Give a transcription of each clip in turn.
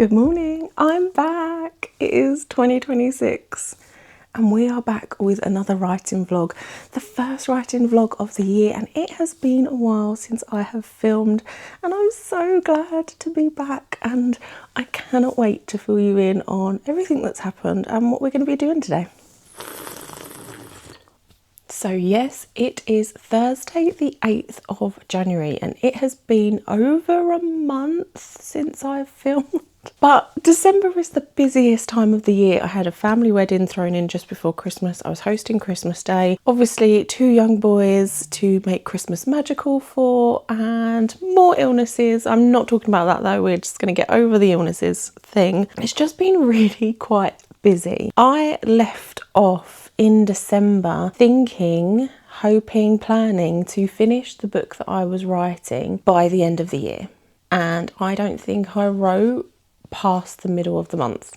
Good morning, I'm back. It is 2026 and we are back with another writing vlog. The first writing vlog of the year, and it has been a while since I have filmed and I'm so glad to be back, and I cannot wait to fill you in on everything that's happened and what we're going to be doing today. So yes, it is Thursday the 8th of January and it has been over a month since I've filmed. But December is the busiest time of the year. I had a family wedding thrown in just before Christmas. I was hosting Christmas Day. Obviously 2 young boys to make Christmas magical for, and more illnesses. I'm not talking about that though, we're just going to get over the illnesses thing. It's just been really quite busy. I left off in December thinking, hoping, planning to finish the book that I was writing by the end of the year. And I don't think I wrote past the middle of the month.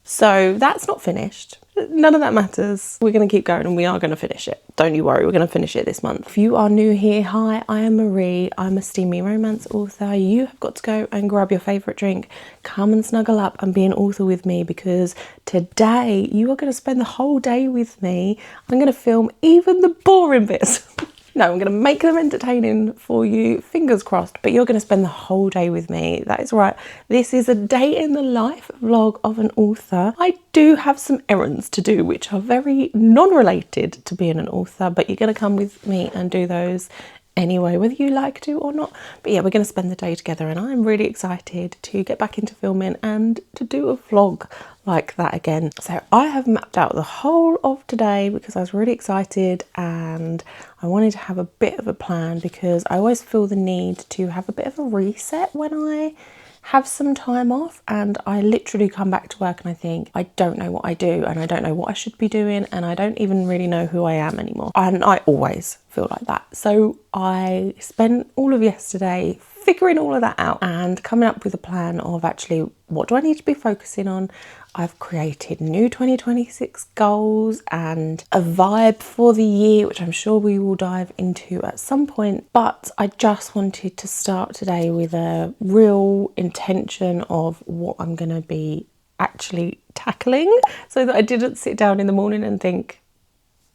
So that's not finished. None of that matters. We're going to keep going and we are going to finish it. Don't you worry, we're going to finish it this month. If you are new here, hi, I am Marie. I'm a steamy romance author. You have got to go and grab your favourite drink, come and snuggle up and be an author with me, because today you are going to spend the whole day with me. I'm going to film even the boring bits. No, I'm going to make them entertaining for you, fingers crossed, but you're going to spend the whole day with me. That is right. This is a day in the life vlog of an author. I do have some errands to do, which are very non-related to being an author, but you're going to come with me and do those anyway, whether you like to or not. But yeah, we're going to spend the day together and I'm really excited to get back into filming and to do a vlog like that again. So I have mapped out the whole of today because I was really excited and I wanted to have a bit of a plan, because I always feel the need to have a bit of a reset when I have some time off, and I literally come back to work and I think, I don't know what I do and I don't know what I should be doing and I don't even really know who I am anymore. And I always feel like that. So I spent all of yesterday figuring all of that out and coming up with a plan of actually what do I need to be focusing on. I've created new 2026 goals and a vibe for the year, which I'm sure we will dive into at some point. But I just wanted to start today with a real intention of what I'm going to be actually tackling, so that I didn't sit down in the morning and think,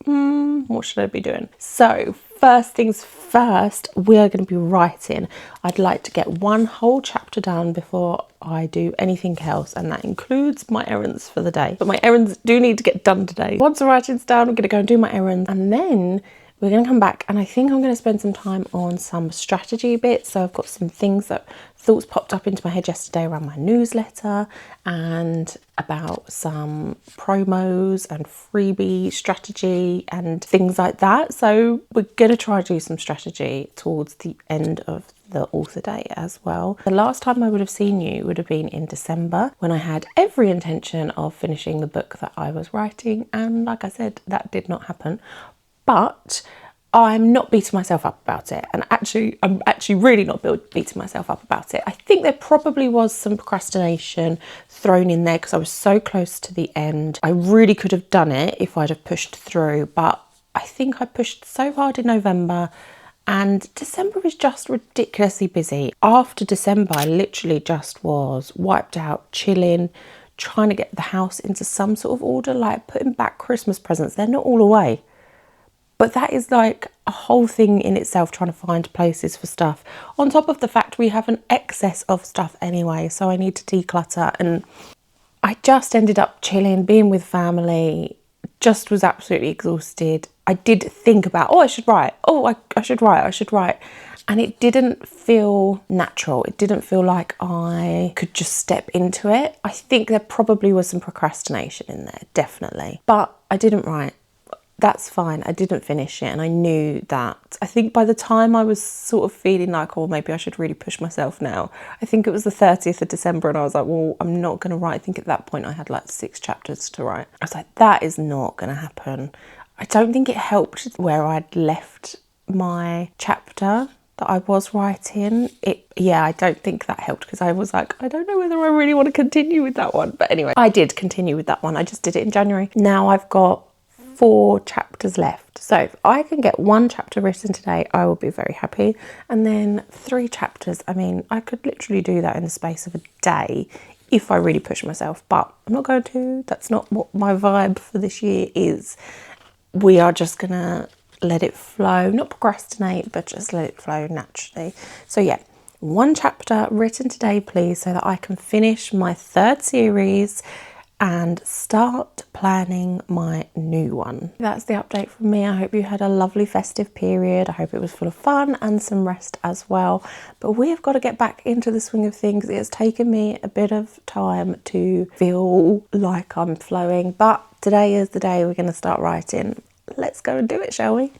what should I be doing? So first things first, we are going to be writing. I'd like to get one whole chapter done before I do anything else, and that includes my errands for the day. But my errands do need to get done today. Once the writing's done, I'm going to go and do my errands, and then we're going to come back and I think I'm going to spend some time on some strategy bits. So I've got some thoughts popped up into my head yesterday around my newsletter and about some promos and freebie strategy and things like that. So we're going to try to do some strategy towards the end of the author day as well. The last time I would have seen you would have been in December, when I had every intention of finishing the book that I was writing, and like I said, that did not happen. But I'm not beating myself up about it, and I'm actually really not beating myself up about it. I think there probably was some procrastination thrown in there because I was so close to the end. I really could have done it if I'd have pushed through, but I think I pushed so hard in November, and December was just ridiculously busy. After December, I literally just was wiped out, chilling, trying to get the house into some sort of order, like putting back Christmas presents. They're not all away. But that is like a whole thing in itself, trying to find places for stuff. On top of the fact we have an excess of stuff anyway, so I need to declutter. And I just ended up chilling, being with family, just was absolutely exhausted. I did think about, I should write. I should write. And it didn't feel natural. It didn't feel like I could just step into it. I think there probably was some procrastination in there, definitely. But I didn't write. That's fine. I didn't finish it, and I knew that. I think by the time I was sort of feeling like, maybe I should really push myself now. I think it was the 30th of December and I was like, well, I'm not going to write. I think at that point I had like 6 chapters to write. I was like, that is not going to happen. I don't think it helped where I'd left my chapter that I was writing. I don't think that helped, because I was like, I don't know whether I really want to continue with that one. But anyway, I did continue with that one. I just did it in January. Now I've got 4 chapters left. So if I can get 1 chapter written today, I will be very happy. And then 3 chapters, I mean, I could literally do that in the space of a day if I really push myself, but I'm not going to. That's not what my vibe for this year is. We are just gonna let it flow, not procrastinate, but just let it flow naturally. So yeah, 1 chapter written today, please, so that I can finish my 3rd series and start planning my new one. That's the update from me. I hope you had a lovely festive period. I hope it was full of fun and some rest as well. But we have got to get back into the swing of things. It's taken me a bit of time to feel like I'm flowing, but today is the day we're going to start writing. Let's go and do it, shall we?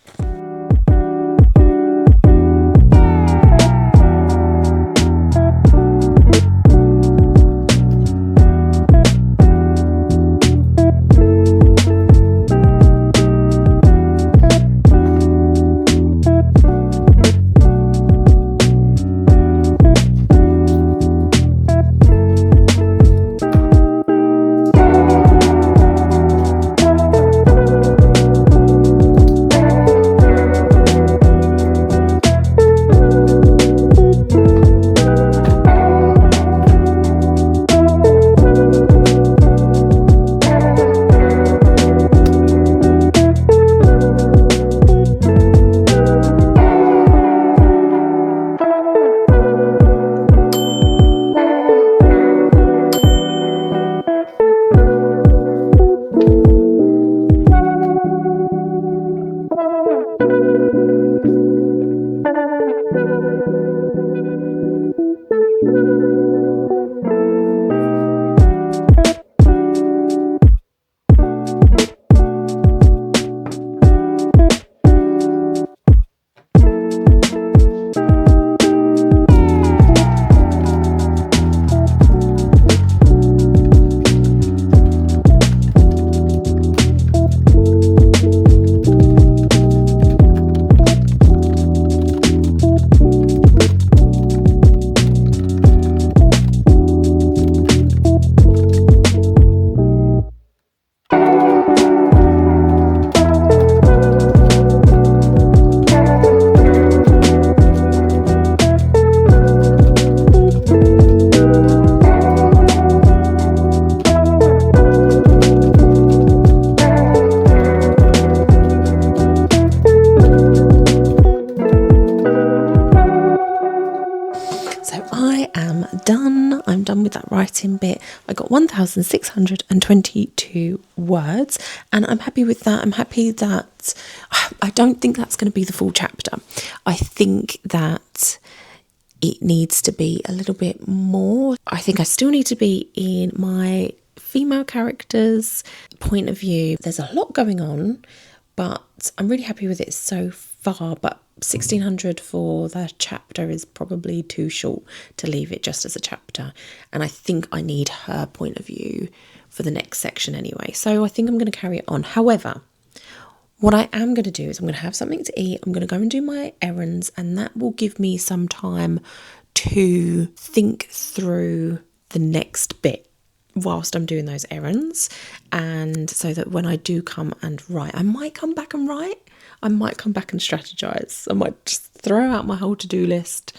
I'm done with that writing bit. I got 1,622 words and I'm happy with that. I'm happy that I don't think that's going to be the full chapter. I think that it needs to be a little bit more. I think I still need to be in my female character's point of view. There's a lot going on, but I'm really happy with it so far. But 1,600 for the chapter is probably too short to leave it just as a chapter. And I think I need her point of view for the next section anyway. So I think I'm going to carry it on. However, what I am going to do is I'm going to have something to eat. I'm going to go and do my errands, and that will give me some time to think through the next bit whilst I'm doing those errands. And so that when I do come and write, I might come back and write. I might come back and strategize. I might just throw out my whole to-do list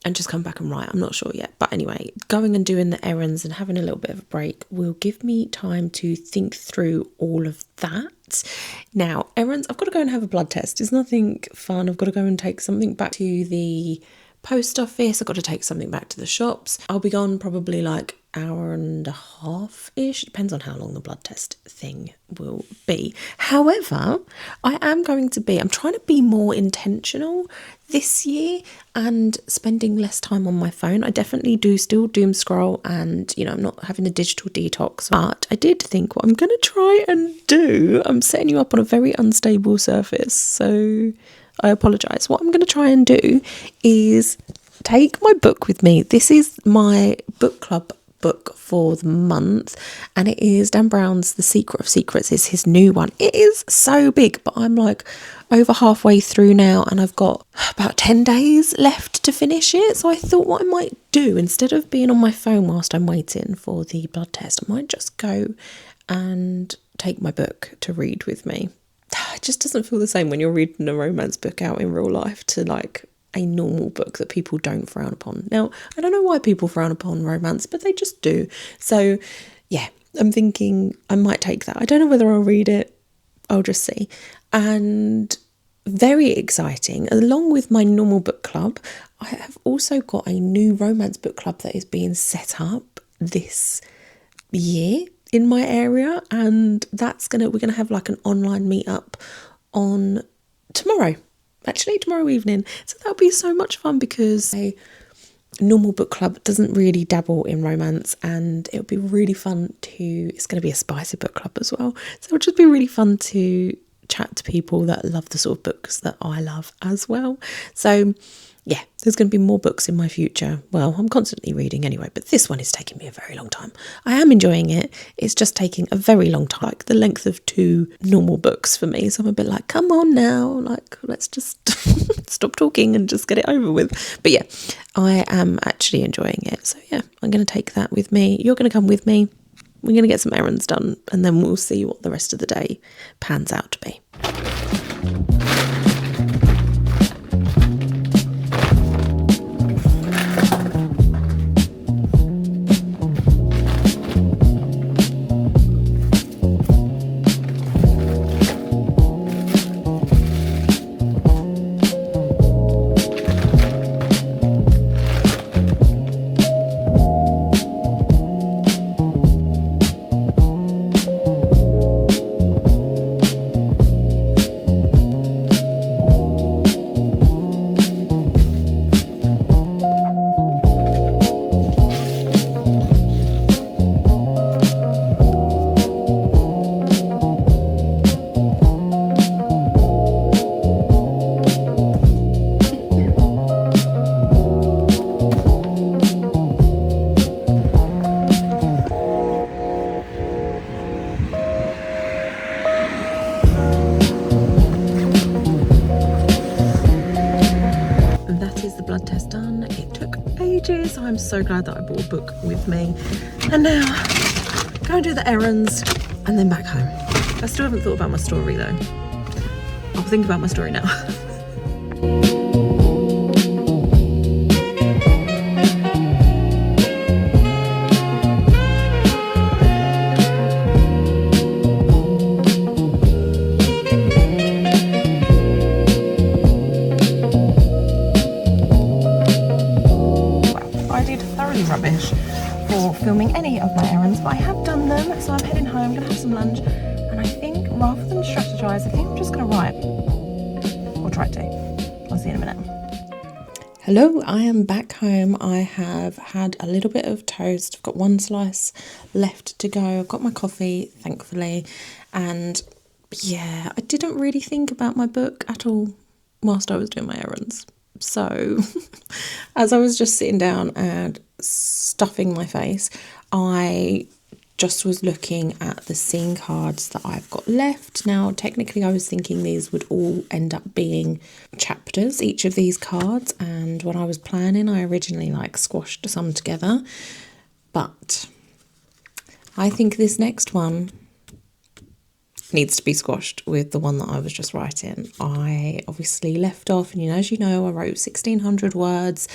and just come back and write. I'm not sure yet. But anyway, going and doing the errands and having a little bit of a break will give me time to think through all of that. Now, errands, I've got to go and have a blood test. It's nothing fun. I've got to go and take something back to the post office. I've got to take something back to the shops. I'll be gone probably like hour and a half-ish. Depends on how long the blood test thing will be. However, I'm trying to be more intentional this year and spending less time on my phone. I definitely do still doom scroll and, I'm not having a digital detox. But I did think what I'm going to try and do, I'm setting you up on a very unstable surface, so I apologise. What I'm going to try and do is take my book with me. This is my book club book for the month, and it is Dan Brown's The Secret of Secrets. Is his new one. It is so big, but I'm like over halfway through now and I've got about 10 days left to finish it. So I thought what I might do, instead of being on my phone whilst I'm waiting for the blood test, I might just go and take my book to read with me. It just doesn't feel the same when you're reading a romance book out in real life to like a normal book that people don't frown upon. Now, I don't know why people frown upon romance, but they just do. So, yeah, I'm thinking I might take that. I don't know whether I'll read it. I'll just see. And very exciting, along with my normal book club, I have also got a new romance book club that is being set up this year in my area, and we're gonna have like an online meetup on tomorrow evening. So that'll be so much fun, because a normal book club doesn't really dabble in romance, and it'll be really fun it's going to be a spicy book club as well, so it'll just be really fun to chat to people that love the sort of books that I love as well. So yeah, there's going to be more books in my future. Well, I'm constantly reading anyway, but this one is taking me a very long time. I am enjoying it. It's just taking a very long time, like the length of 2 normal books for me. So I'm a bit like, come on now, like, let's just stop talking and just get it over with. But yeah, I am actually enjoying it. So yeah, I'm going to take that with me. You're going to come with me. We're going to get some errands done, and then we'll see what the rest of the day pans out to be. Blood test done. It took ages. I'm so glad that I brought a book with me. And now, go and do the errands and then back home. I still haven't thought about my story though. I'll think about my story now. Rubbish for filming any of my errands, but I have done them, so I'm heading home. I'm gonna have some lunch, and I think rather than strategize, I think I'm just gonna write, or try to. I'll see you in a minute. Hello, I am back home. I have had a little bit of toast. I've got 1 slice left to go. I've got my coffee, thankfully, and yeah, I didn't really think about my book at all whilst I was doing my errands. So as I was just sitting down and stuffing my face, I just was looking at the scene cards that I've got left. Now, technically I was thinking these would all end up being chapters, each of these cards, and when I was planning, I originally squashed some together, but I think this next one needs to be squashed with the one that I was just writing. I obviously left off, and as you know, I wrote 1,600 words,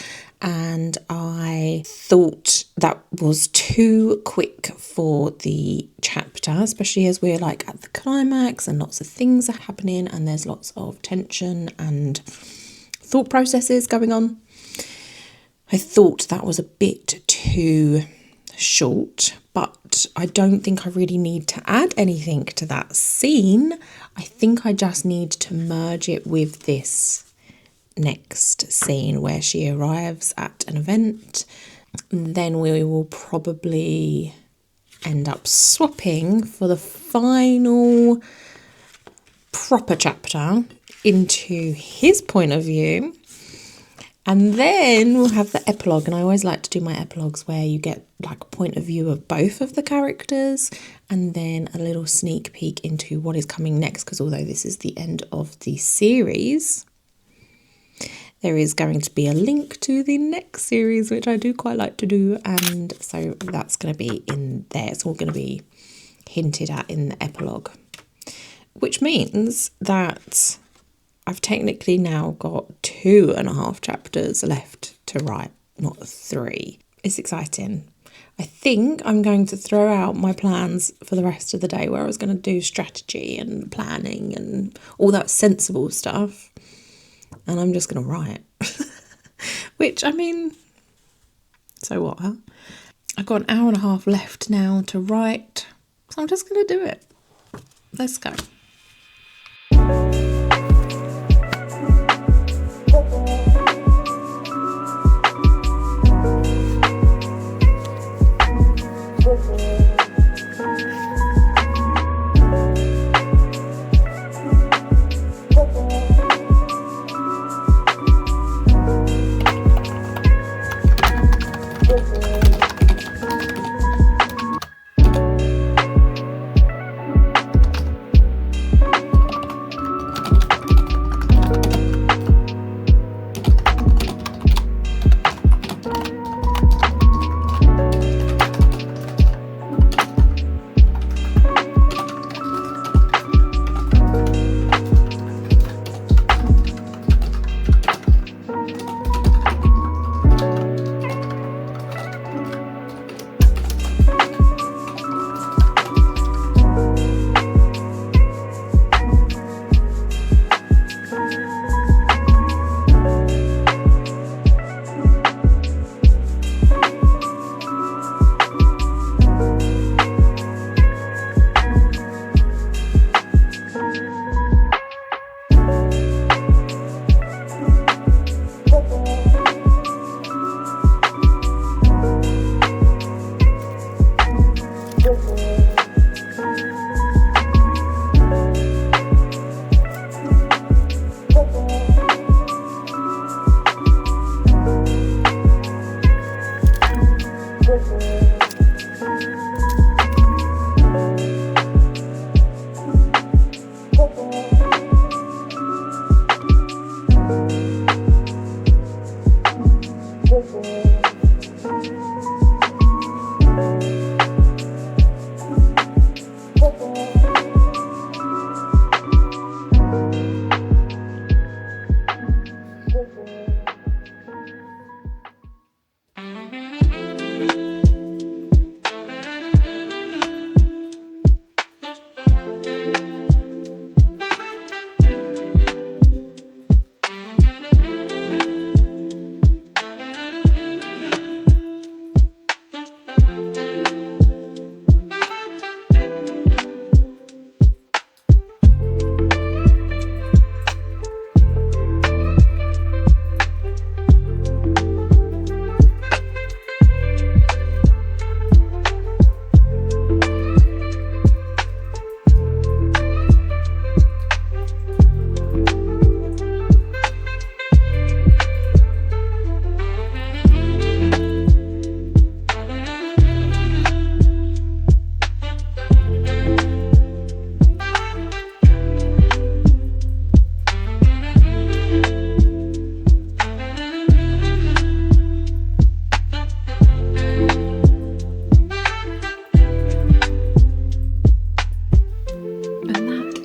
and I thought that was too quick for the chapter, especially as we're at the climax and lots of things are happening and there's lots of tension and thought processes going on. I thought that was a bit too short, but I don't think I really need to add anything to that scene. I think I just need to merge it with this next scene where she arrives at an event. Then we will probably end up swapping for the final proper chapter into his point of view. And then we'll have the epilogue, and I always like to do my epilogues where you get a point of view of both of the characters and then a little sneak peek into what is coming next, because although this is the end of the series, there is going to be a link to the next series, which I do quite like to do, and so that's going to be in there. It's all going to be hinted at in the epilogue, which means that I've technically now got 2.5 chapters left to write, not 3. It's exciting. I think I'm going to throw out my plans for the rest of the day, where I was going to do strategy and planning and all that sensible stuff. And I'm just going to write. Which, I mean, so what, huh? I've got an hour and a half left now to write. So I'm just going to do it. Let's go.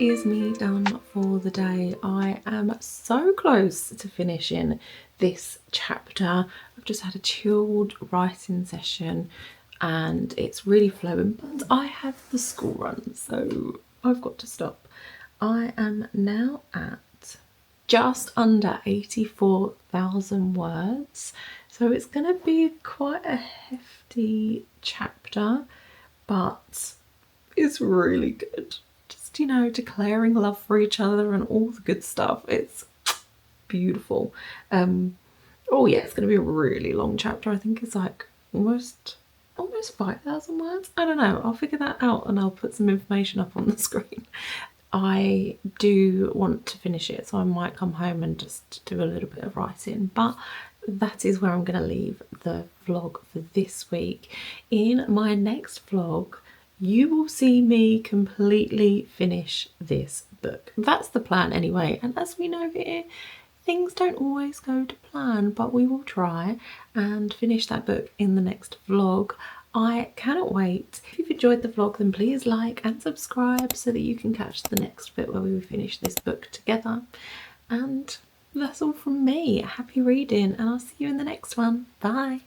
Is me done for the day. I am so close to finishing this chapter. I've just had a chilled writing session and it's really flowing, but I have the school run, so I've got to stop. I am now at just under 84,000 words, so it's going to be quite a hefty chapter, but it's really good. Just, you know, declaring love for each other and all the good stuff. It's beautiful. Oh yeah, it's going to be a really long chapter. I think it's like almost 5,000 words. I don't know. I'll figure that out and I'll put some information up on the screen. I do want to finish it, so I might come home and just do a little bit of writing, but that is where I'm going to leave the vlog for this week. In my next vlog, you will see me completely finish this book. That's the plan anyway, and as we know here, things don't always go to plan, but we will try and finish that book in the next vlog. I cannot wait. If you've enjoyed the vlog, then please like and subscribe so that you can catch the next bit where we finish this book together. And that's all from me. Happy reading, and I'll see you in the next one. Bye.